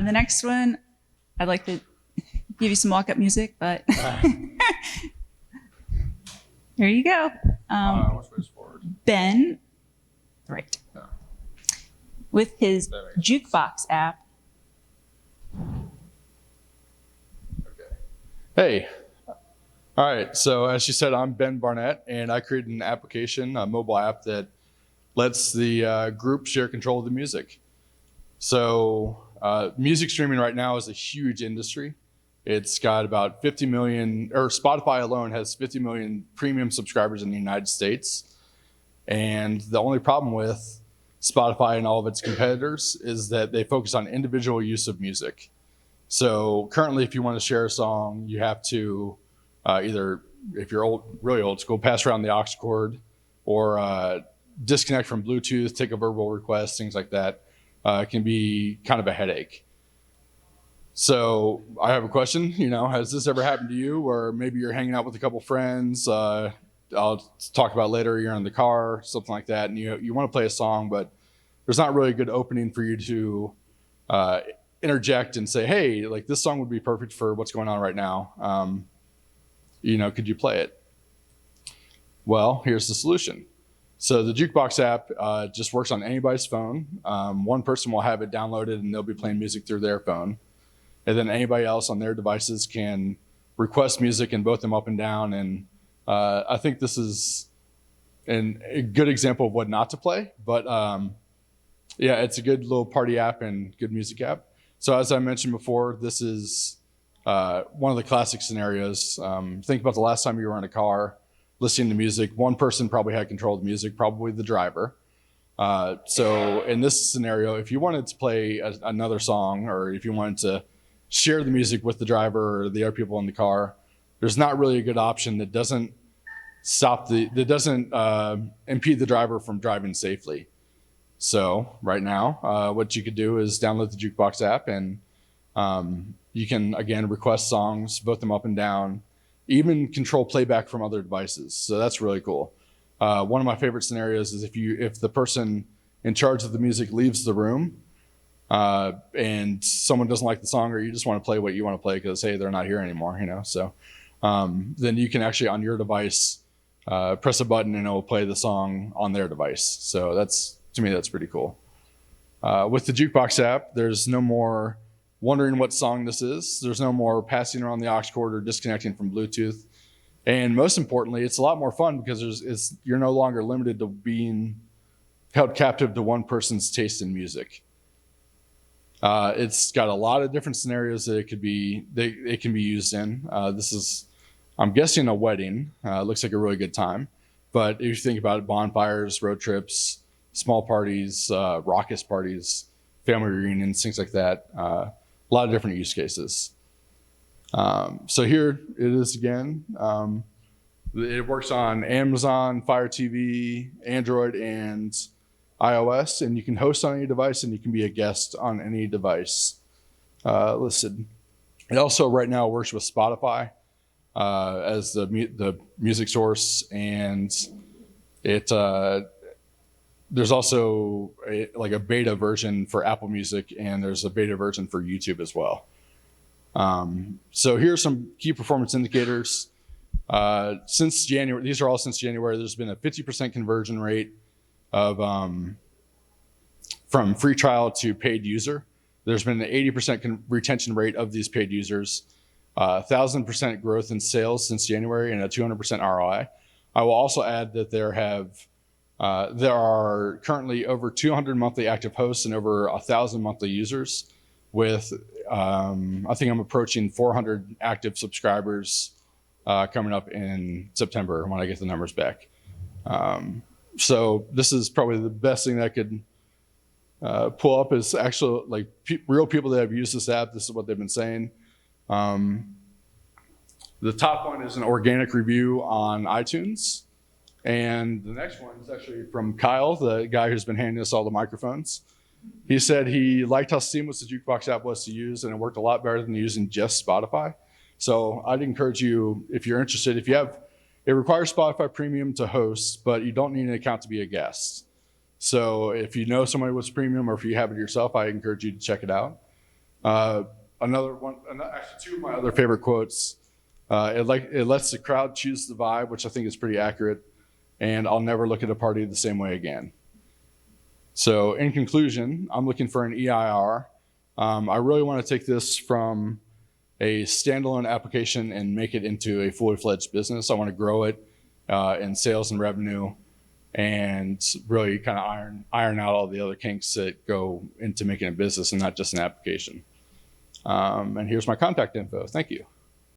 The next one, I'd like to give you some walk-up music, but here you go. Which way's forward? Ben, right, Yeah. with his JukeBox app. Okay. Hey. All right. So as you said, I'm Ben Barnett, and I created an application, a mobile app that lets the group share control of the music. So music streaming right now is a huge industry. It's got about 50 million, or Spotify alone has 50 million premium subscribers in the United States. And the only problem with Spotify and all of its competitors is that they focus on individual use of music. So currently, if you want to share a song, you have to either, if you're really old school, pass around the aux cord, or disconnect from Bluetooth, take a verbal request, things like that. It can be kind of a headache. So I have a question, has this ever happened to you, or maybe you're hanging out with a couple friends, I'll talk about later, you're in the car, something like that, and you want to play a song, but there's not really a good opening for you to interject and say, hey, like this song would be perfect for what's going on right now. Could you play it? Well, here's the solution. So the JukeBox app just works on anybody's phone. One person will have it downloaded and they'll be playing music through their phone. And then anybody else on their devices can request music and vote them up and down. And I think this is a good example of what not to play. But yeah, it's a good little party app and good music app. So as I mentioned before, this is one of the classic scenarios. Think about the last time you were in a car listening to music. One person probably had control of the music, probably the driver. So in this scenario, if you wanted to play another song, or if you wanted to share the music with the driver or the other people in the car, there's not really a good option that doesn't impede the driver from driving safely. So right now, what you could do is download the JukeBox app, and you can, again, request songs, vote them up and down, even control playback from other devices. So that's really cool. One of my favorite scenarios is if the person in charge of the music leaves the room, and someone doesn't like the song, or you just want to play what you want to play because, hey, they're not here anymore, So then you can actually, on your device, press a button and it will play the song on their device. So to me, that's pretty cool. With the JukeBox app, there's no more wondering what song this is. There's no more passing around the aux cord or disconnecting from Bluetooth. And most importantly, it's a lot more fun because you're no longer limited to being held captive to one person's taste in music. It's got a lot of different scenarios that it can be used in. This is, I'm guessing, a wedding. Looks like a really good time. But if you think about it, bonfires, road trips, small parties, raucous parties, family reunions, things like that. A lot of different use cases. So here it is again. It works on Amazon, Fire TV, Android, and iOS, and you can host on any device, and you can be a guest on any device listed. It also right now works with Spotify as the music source, and there's also a beta version for Apple Music, and there's a beta version for YouTube as well. So here's some key performance indicators. Since January, these are all since January, there's been a 50% conversion rate of from free trial to paid user. There's been an 80% retention rate of these paid users, 1,000% growth in sales since January, and a 200% ROI. I will also add that there are currently over 200 monthly active hosts and over 1,000 monthly users, with I think I'm approaching 400 active subscribers coming up in September when I get the numbers back. So this is probably the best thing that I could pull up is actual real people that have used this app. This is what they've been saying. The top one is an organic review on iTunes. And the next one is actually from Kyle, the guy who's been handing us all the microphones. He said he liked how seamless the JukeBox app was to use, and it worked a lot better than using just Spotify. So I'd encourage you, if you're interested, it requires Spotify Premium to host, but you don't need an account to be a guest. So if you know somebody with Premium, or if you have it yourself, I encourage you to check it out. Another one, actually two of my other favorite quotes. It lets the crowd choose the vibe, which I think is pretty accurate. And I'll never look at a party the same way again. So in conclusion, I'm looking for an EIR. I really want to take this from a standalone application and make it into a fully fledged business. I want to grow it in sales and revenue and really kind of iron out all the other kinks that go into making a business and not just an application. And here's my contact info. Thank you.